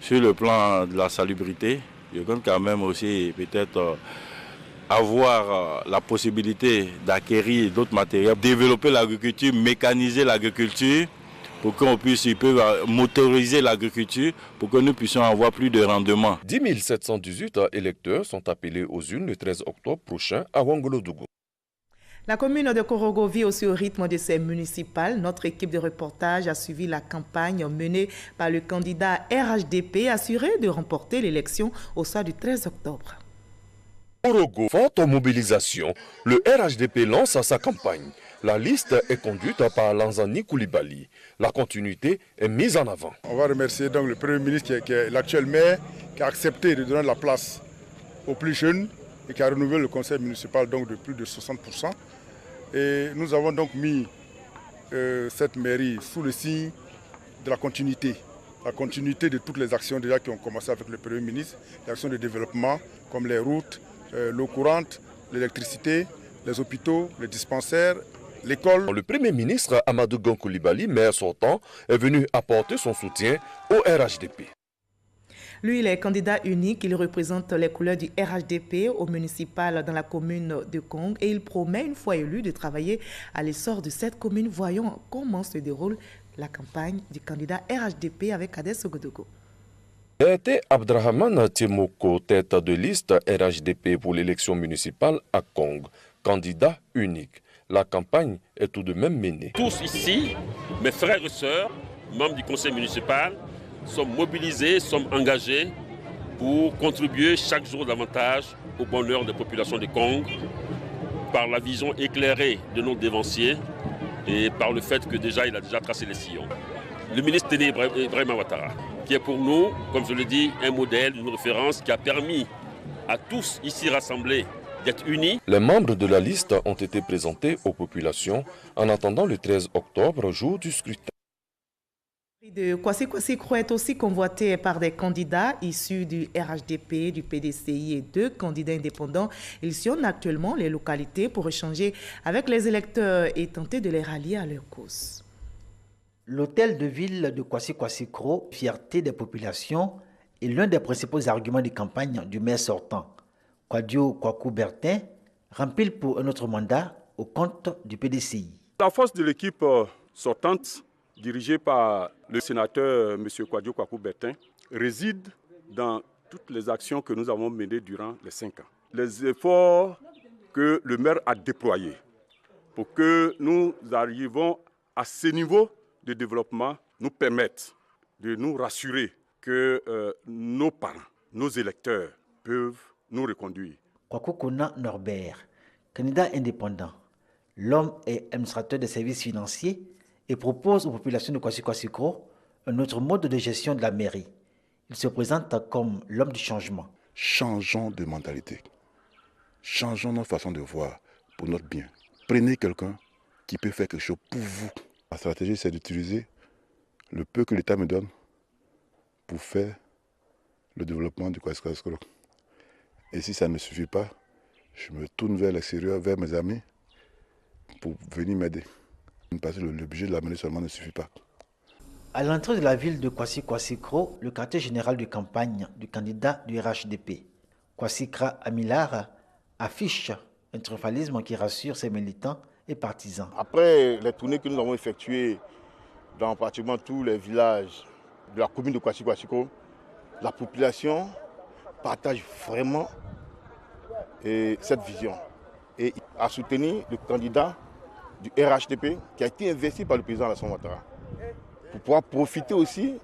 sur le plan de la salubrité. Je compte quand même aussi peut-être avoir la possibilité d'acquérir d'autres matériels, développer l'agriculture, mécaniser l'agriculture pour qu'on puisse motoriser l'agriculture, pour que nous puissions avoir plus de rendement. 10 718 électeurs sont appelés aux urnes le 13 octobre prochain à Ouangolodougou. La commune de Korogo vit aussi au rythme de ses municipales. Notre équipe de reportage a suivi la campagne menée par le candidat RHDP assuré de remporter l'élection au soir du 13 octobre. Korogo, forte mobilisation, le RHDP lance sa campagne. La liste est conduite par Lanzani Koulibaly. La continuité est mise en avant. On va remercier donc le Premier ministre qui est l'actuel maire qui a accepté de donner la place aux plus jeunes et qui a renouvelé le conseil municipal donc de plus de 60%. Et nous avons donc mis cette mairie sous le signe de la continuité de toutes les actions déjà qui ont commencé avec le Premier ministre, les actions de développement comme les routes, l'eau courante, l'électricité, les hôpitaux, les dispensaires, l'école. Le Premier ministre Amadou Gon Coulibaly, maire sortant, est venu apporter son soutien au RHDP. Lui, il est candidat unique, il représente les couleurs du RHDP au municipal dans la commune de Kong et il promet, une fois élu, de travailler à l'essor de cette commune. Voyons comment se déroule la campagne du candidat RHDP avec Kadès Sogodogo. C'était Abdrahman Timoko, tête de liste RHDP pour l'élection municipale à Kong, candidat unique. La campagne est tout de même menée. Tous ici, mes frères et sœurs, membres du conseil municipal, sommes mobilisés, sommes engagés pour contribuer chaque jour davantage au bonheur des populations de Kong par la vision éclairée de nos dévanciers et par le fait que déjà il a déjà tracé les sillons. Le ministre Téné Ibrahima Ouattara, qui est pour nous, comme je le dis, un modèle, une référence qui a permis à tous ici rassemblés d'être unis. Les membres de la liste ont été présentés aux populations en attendant le 13 octobre, jour du scrutin. De Kwasi Kro est aussi convoité par des candidats issus du RHDP, du PDCI et 2 candidats indépendants. Ils sillonnent actuellement les localités pour échanger avec les électeurs et tenter de les rallier à leur cause. L'hôtel de ville de Kwasi Kro, fierté des populations, est l'un des principaux arguments de campagne du maire sortant. Kwadio Kwaku Bertin remplit pour un autre mandat au compte du PDCI. La force de l'équipe sortante, dirigé par le sénateur M. Kwadio Kwaku Bertin, réside dans toutes les actions que nous avons menées durant les 5 ans. Les efforts que le maire a déployés pour que nous arrivions à ce niveau de développement nous permettent de nous rassurer que nos parents, nos électeurs peuvent nous reconduire. Kwaku Kona Norbert, candidat indépendant, l'homme est administrateur des services financiers et propose aux populations de Kwasi Kro un autre mode de gestion de la mairie. Il se présente comme l'homme du changement. Changeons de mentalité. Changeons notre façon de voir pour notre bien. Prenez quelqu'un qui peut faire quelque chose pour vous. Ma stratégie, c'est d'utiliser le peu que l'État me donne pour faire le développement du Kwasi Kro. Et si ça ne suffit pas, je me tourne vers l'extérieur, vers mes amis, pour venir m'aider. Parce que le budget de la mairie seulement ne suffit pas. À l'entrée de la ville de Kwasi Kro, le quartier général de campagne du candidat du RHDP, Kwasi Kra Amilar, affiche un triomphalisme qui rassure ses militants et partisans. Après les tournées que nous avons effectuées dans pratiquement tous les villages de la commune de Kwasi Kro, la population partage vraiment cette vision et a soutenu le candidat du RHDP qui a été investi par le président Alassane Ouattara pour pouvoir profiter aussi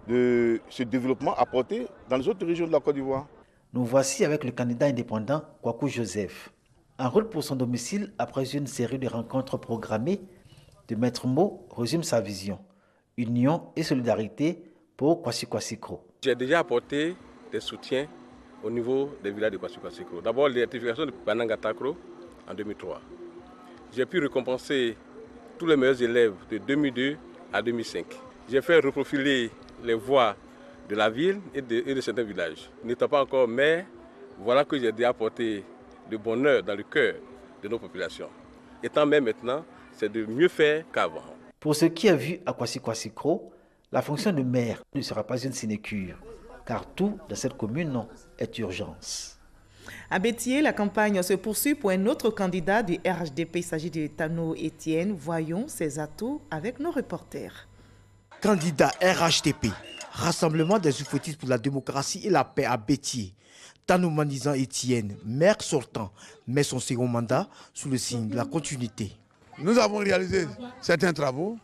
de ce développement apporté dans les autres régions de la Côte d'Ivoire. Nous voici avec le candidat indépendant Kwaku Joseph. En route pour son domicile après une série de rencontres programmées, de Maître Mo résume sa vision. Union et solidarité pour Kwasi Kro. J'ai déjà apporté des soutiens au niveau des villages de Kwasi Kro. D'abord l'électrification de Banangatakro en 2003. J'ai pu récompenser tous les meilleurs élèves de 2002 à 2005. J'ai fait reprofiler les voies de la ville et de certains villages. N'étant pas encore maire, voilà que j'ai déjà apporté le bonheur dans le cœur de nos populations. Étant maire maintenant, c'est de mieux faire qu'avant. Pour ce qui est vu à Kwasi Kro, la fonction de maire ne sera pas une sinécure, car tout dans cette commune est urgence. À Béthié, la campagne se poursuit pour un autre candidat du RHDP. Il s'agit de Tano Etienne. Voyons ses atouts avec nos reporters. Candidat RHDP, Rassemblement des Oufoutistes pour la démocratie et la paix à Béthié. Tano Manizan Etienne, maire sortant, met son second mandat sous le signe de la continuité. Nous avons réalisé certains travaux.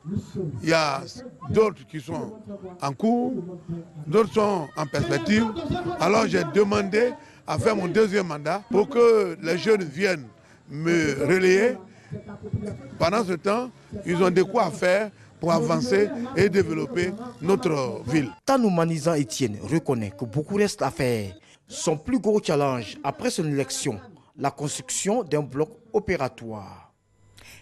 Il y a d'autres qui sont en cours, d'autres sont en perspective. Alors j'ai demandé à faire mon deuxième mandat pour que les jeunes viennent me relayer. Pendant ce temps, ils ont de quoi faire pour avancer et développer notre ville. Tano Manizan Etienne reconnaît que beaucoup reste à faire. Son plus gros challenge après son élection, la construction d'un bloc opératoire.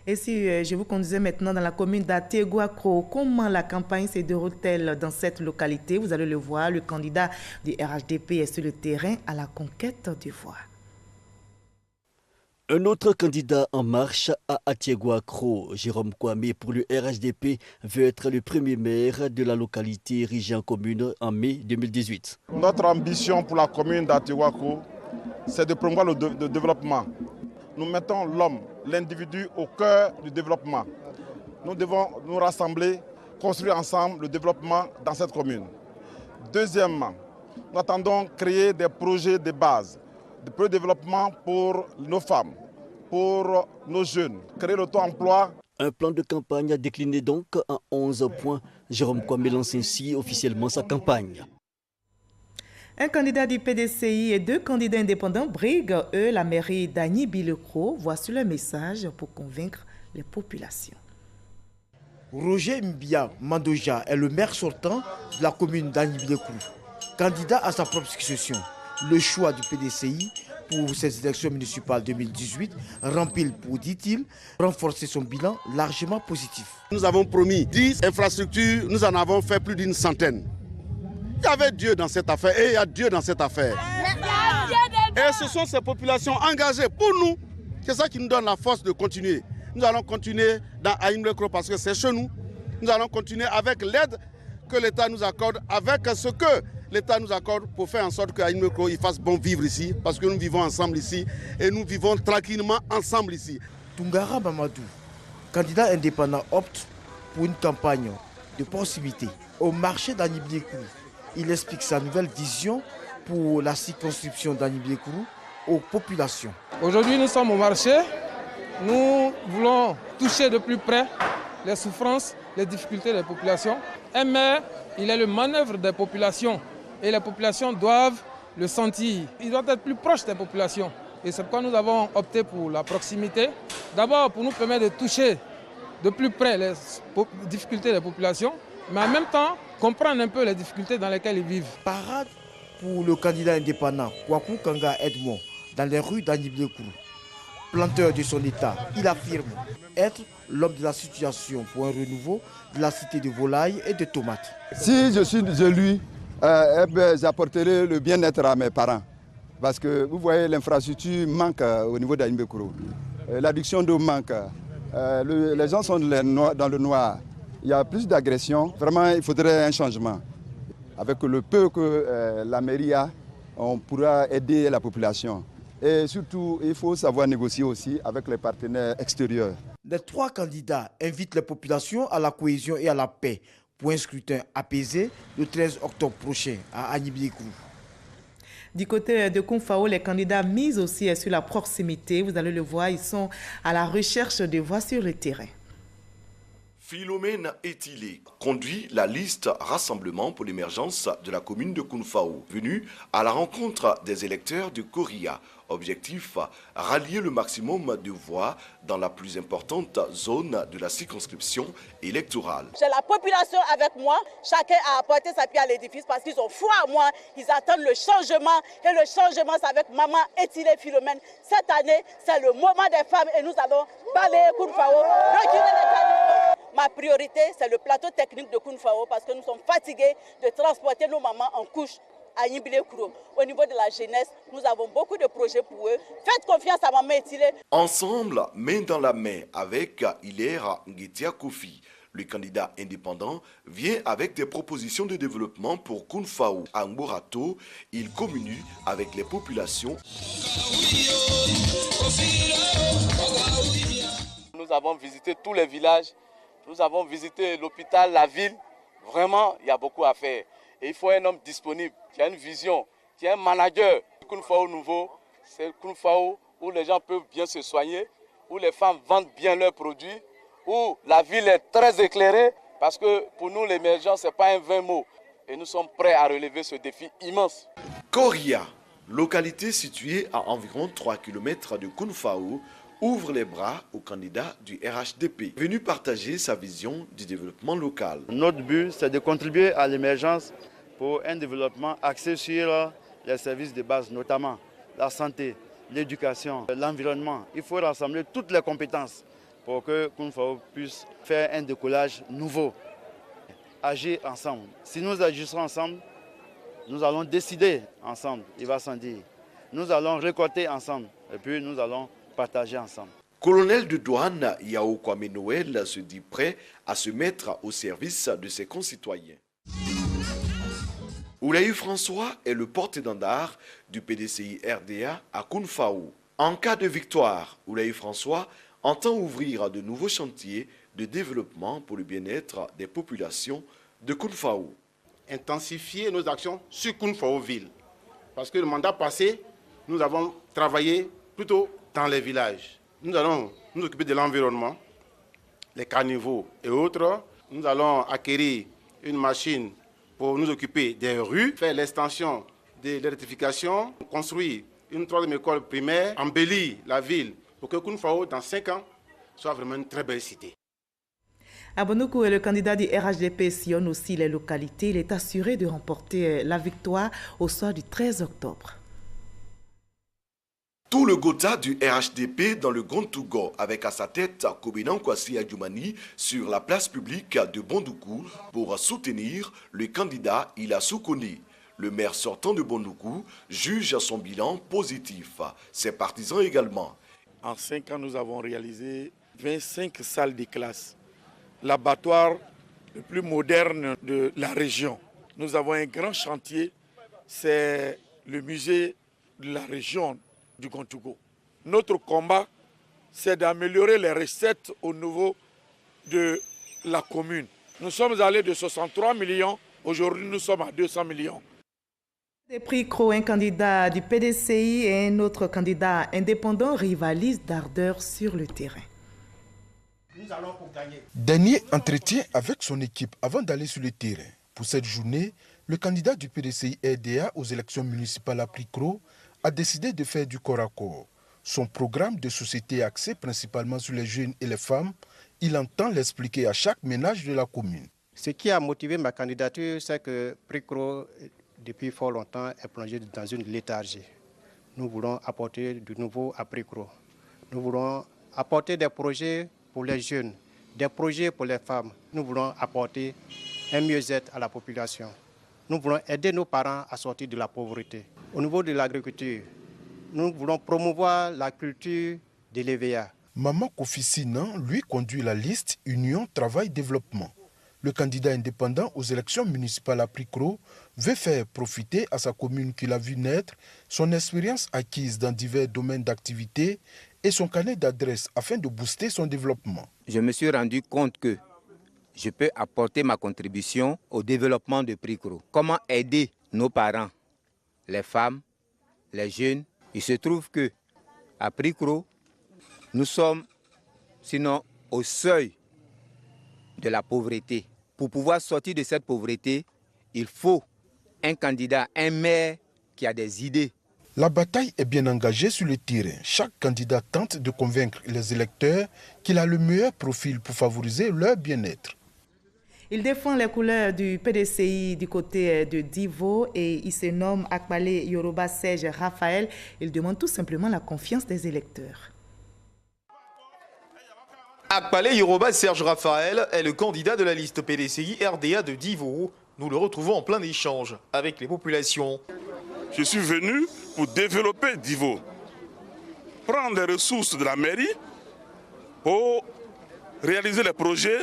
Et si je vous conduisais maintenant dans la commune d'Ateguakro, comment la campagne se déroule-t-elle dans cette localité? Vous allez le voir, le candidat du RHDP est sur le terrain à la conquête des voix. Un autre candidat en marche à Ateguakro, Jérôme Kwame, pour le RHDP, veut être le premier maire de la localité érigée en commune en mai 2018. Notre ambition pour la commune d'Ateguakro, c'est de promouvoir le développement. Nous mettons l'homme, l'individu au cœur du développement. Nous devons nous rassembler, construire ensemble le développement dans cette commune. Deuxièmement, nous attendons créer des projets de base, de développement pour nos femmes, pour nos jeunes, créer l'auto-emploi. Un plan de campagne décliné donc en 11 points. Jérôme Kwame lance ainsi officiellement sa campagne. Un candidat du PDCI et 2 candidats indépendants briguent, eux, la mairie d'Agny-Bilekro. Voici le message pour convaincre les populations. Roger Mbia Mandoja est le maire sortant de la commune d'Agny-Bilekro. Candidat à sa propre succession, le choix du PDCI pour ces élections municipales 2018 remplit pour, dit-il, renforcer son bilan largement positif. Nous avons promis 10 infrastructures, nous en avons fait plus d'une centaine. Il y avait Dieu dans cette affaire et il y a Dieu dans cette affaire. Et ce sont ces populations engagées pour nous. C'est ça qui nous donne la force de continuer. Nous allons continuer dans Agny-Bilekro parce que c'est chez nous. Nous allons continuer avec l'aide que l'État nous accorde, avec ce que l'État nous accorde pour faire en sorte qu'Agny-Bilekro fasse bon vivre ici. Parce que nous vivons ensemble ici et nous vivons tranquillement ensemble ici. Tungara Mamadou, candidat indépendant, opte pour une campagne de proximité au marché d'Agny-Bilekro. Il explique sa nouvelle vision pour la circonscription d'Agny-Bilekro aux populations. Aujourd'hui, nous sommes au marché. Nous voulons toucher de plus près les souffrances, les difficultés des populations. Un maire, il est le manœuvre des populations et les populations doivent le sentir. Il doit être plus proche des populations. Et c'est pourquoi nous avons opté pour la proximité. D'abord pour nous permettre de toucher de plus près les difficultés des populations, mais en même temps comprendre un peu les difficultés dans lesquelles ils vivent. Parade pour le candidat indépendant Kwaku Kanga Edmond dans les rues d'Agny-Bilekro. Planteur de son état, il affirme être l'homme de la situation pour un renouveau de la cité de volailles et de tomates. Si je suis élu, j'apporterai le bien-être à mes parents. Parce que vous voyez, l'infrastructure manque au niveau d'Agny-Bilekro. L'adduction d'eau manque. Les gens sont dans le noir. Il y a plus d'agressions. Vraiment, il faudrait un changement. Avec le peu que la mairie a, on pourra aider la population. Et surtout, il faut savoir négocier aussi avec les partenaires extérieurs. Les 3 candidats invitent les populations à la cohésion et à la paix pour un scrutin apaisé le 13 octobre prochain à Agny-Bilekro. Du côté de Kounfao, les candidats misent aussi sur la proximité. Vous allez le voir, ils sont à la recherche de voix sur le terrain. Philomène Etilé conduit la liste Rassemblement pour l'émergence de la commune de Kounfao, venue à la rencontre des électeurs de Koria. Objectif, rallier le maximum de voix dans la plus importante zone de la circonscription électorale. J'ai la population avec moi, chacun a apporté sa pierre à l'édifice parce qu'ils ont foi en moi, ils attendent le changement et le changement c'est avec maman Etilé Philomène. Cette année, c'est le moment des femmes et nous allons balayer Kounfao, reculer les caniveaux. Ma priorité, c'est le plateau technique de Kounfao parce que nous sommes fatigués de transporter nos mamans en couche à Agny-Bilekro. Au niveau de la jeunesse, nous avons beaucoup de projets pour eux. Faites confiance à maman Etilé. Ensemble, main dans la main avec Hilaire Ngetia Kofi, le candidat indépendant vient avec des propositions de développement pour Kounfao. À Mborato, il communique avec les populations. Nous avons visité tous les villages, nous avons visité l'hôpital, la ville. Vraiment, il y a beaucoup à faire. Et il faut un homme disponible, qui a une vision, qui est un manager. Kounfao nouveau, c'est Kounfao où les gens peuvent bien se soigner, où les femmes vendent bien leurs produits, où la ville est très éclairée. Parce que pour nous, l'émergence, ce n'est pas un vain mot. Et nous sommes prêts à relever ce défi immense. Koria, localité située à environ 3 km de Kounfao, ouvre les bras au candidat du RHDP, venu partager sa vision du développement local. Notre but, c'est de contribuer à l'émergence pour un développement axé sur les services de base, notamment la santé, l'éducation, l'environnement. Il faut rassembler toutes les compétences pour que Kounfao puisse faire un décollage nouveau. Agir ensemble. Si nous agissons ensemble, nous allons décider ensemble, il va sans dire. Nous allons récolter ensemble et puis nous allons partager ensemble. Colonel de douane Yao Kwame Noël se dit prêt à se mettre au service de ses concitoyens. Oulaï François est le porte-étendard du PDCI RDA à Kounfao. En cas de victoire, Oulaï François entend ouvrir de nouveaux chantiers de développement pour le bien-être des populations de Kounfao. Intensifier nos actions sur Kounfao ville. Parce que le mandat passé, nous avons travaillé plutôt dans les villages. Nous allons nous occuper de l'environnement, les caniveaux et autres. Nous allons acquérir une machine pour nous occuper des rues, faire l'extension de l'électrification, construire une 3e école primaire, embellir la ville pour que Kounfao, dans 5 ans, soit vraiment une très belle cité. Abonoukou est le candidat du RHDP sillonne aussi les localités. Il est assuré de remporter la victoire au soir du 13 octobre. Tout le Gotha du RHDP dans le Grand Tougo avec à sa tête Kobenan Kwasi Adjoumani sur la place publique de Bondoukou pour soutenir le candidat Ilassou Kone. Le maire sortant de Bondoukou juge son bilan positif. Ses partisans également. En 5 ans, nous avons réalisé 25 salles de classe. L'abattoir le plus moderne de la région. Nous avons un grand chantier, c'est le musée de la région du Grand-Tougo. Notre combat, c'est d'améliorer les recettes au niveau de la commune. Nous sommes allés de 63 millions, aujourd'hui nous sommes à 200 millions. Des prix Cro, un candidat du PDCI et un autre candidat indépendant rivalisent d'ardeur sur le terrain. Nous allons pour gagner. Dernier entretien avec son équipe avant d'aller sur le terrain. Pour cette journée, le candidat du PDCI RDA aux élections municipales à Pricro a décidé de faire du corps à corps. Son programme de société axé principalement sur les jeunes et les femmes, il entend l'expliquer à chaque ménage de la commune. Ce qui a motivé ma candidature, c'est que Pricro, depuis fort longtemps, est plongé dans une léthargie. Nous voulons apporter du nouveau à Pricro. Nous voulons apporter des projets pour les jeunes, des projets pour les femmes. Nous voulons apporter un mieux-être à la population. Nous voulons aider nos parents à sortir de la pauvreté. Au niveau de l'agriculture, nous voulons promouvoir la culture de l'EVA. Maman Kofi Sinan, lui, conduit la liste Union Travail Développement. Le candidat indépendant aux élections municipales à Pricro veut faire profiter à sa commune qu'il a vu naître son expérience acquise dans divers domaines d'activité et son carnet d'adresse afin de booster son développement. Je me suis rendu compte que je peux apporter ma contribution au développement de Pricro. Comment aider nos parents, les femmes, les jeunes? Il se trouve que à Pricro, nous sommes sinon au seuil de la pauvreté. Pour pouvoir sortir de cette pauvreté, il faut un candidat, un maire qui a des idées. La bataille est bien engagée sur le terrain. Chaque candidat tente de convaincre les électeurs qu'il a le meilleur profil pour favoriser leur bien-être. Il défend les couleurs du PDCI du côté de Divo et il se nomme Akpale Yoruba Serge Raphaël. Il demande tout simplement la confiance des électeurs. Akpale Yoruba Serge Raphaël est le candidat de la liste PDCI RDA de Divo. Nous le retrouvons en plein échange avec les populations. Je suis venu pour développer Divo, prendre les ressources de la mairie pour réaliser les projets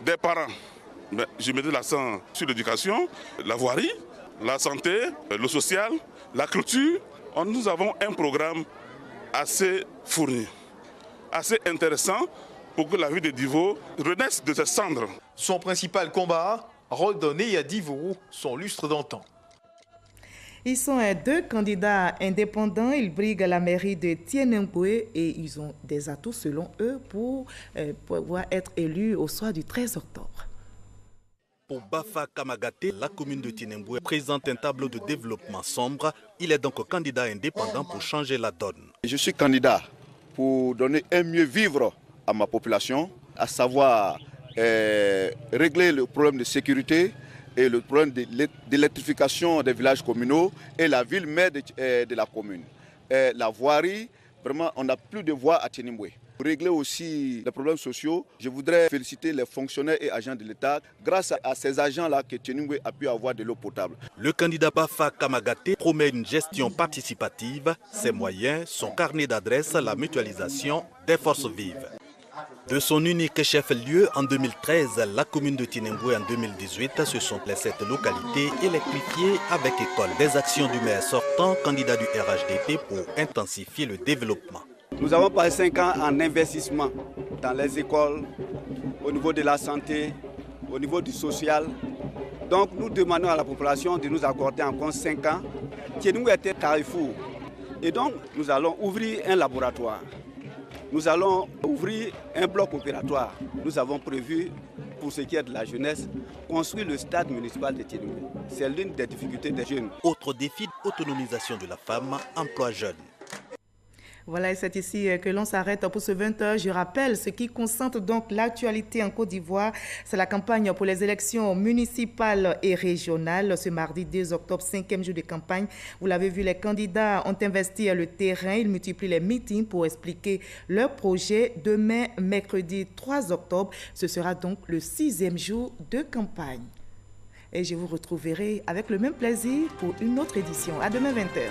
des parents. Je mettais l'accent sur l'éducation, la voirie, la santé, le social, la culture. Nous avons un programme assez fourni, assez intéressant pour que la vie de Divo renaisse de ses cendres. Son principal combat, redonner à Divo son lustre d'antan. Ils sont deux candidats indépendants. Ils briguent la mairie de Tienemboué et ils ont des atouts selon eux pour pouvoir être élus au soir du 13 octobre. Pour Bafa Kamagate, la commune de Tienemboué présente un tableau de développement sombre. Il est donc candidat indépendant pour changer la donne. Je suis candidat pour donner un mieux vivre à ma population, à savoir régler le problème de sécurité et le problème d'électrification des villages communaux et la ville mère de la commune. La voirie, vraiment, on n'a plus de voies à Tienemboué. Pour régler aussi les problèmes sociaux, je voudrais féliciter les fonctionnaires et agents de l'État. Grâce à ces agents-là que Tienoué a pu avoir de l'eau potable. Le candidat Bafa Kamagaté promet une gestion participative. Ses moyens, son carnet d'adresses, la mutualisation des forces vives. De son unique chef-lieu en 2013, la commune de Tinemboué en 2018, ce sont les 7 localités électrifiées avec école. Des actions du maire sortant, candidat du RHDP pour intensifier le développement. Nous avons passé 5 ans en investissement dans les écoles, au niveau de la santé, au niveau du social. Donc nous demandons à la population de nous accorder encore 5 ans. Tienoué était carrefour. Et donc nous allons ouvrir un laboratoire. Nous allons ouvrir un bloc opératoire. Nous avons prévu, pour ce qui est de la jeunesse, construire le stade municipal de Tienoué. C'est l'une des difficultés des jeunes. Autre défi, autonomisation de la femme, emploi jeune. Voilà, et c'est ici que l'on s'arrête pour ce 20h. Je rappelle ce qui concentre donc l'actualité en Côte d'Ivoire. C'est la campagne pour les élections municipales et régionales. Ce mardi 2 octobre, 5e jour de campagne. Vous l'avez vu, les candidats ont investi le terrain. Ils multiplient les meetings pour expliquer leur projet. Demain, mercredi 3 octobre, ce sera donc le 6e jour de campagne. Et je vous retrouverai avec le même plaisir pour une autre édition. À demain 20h.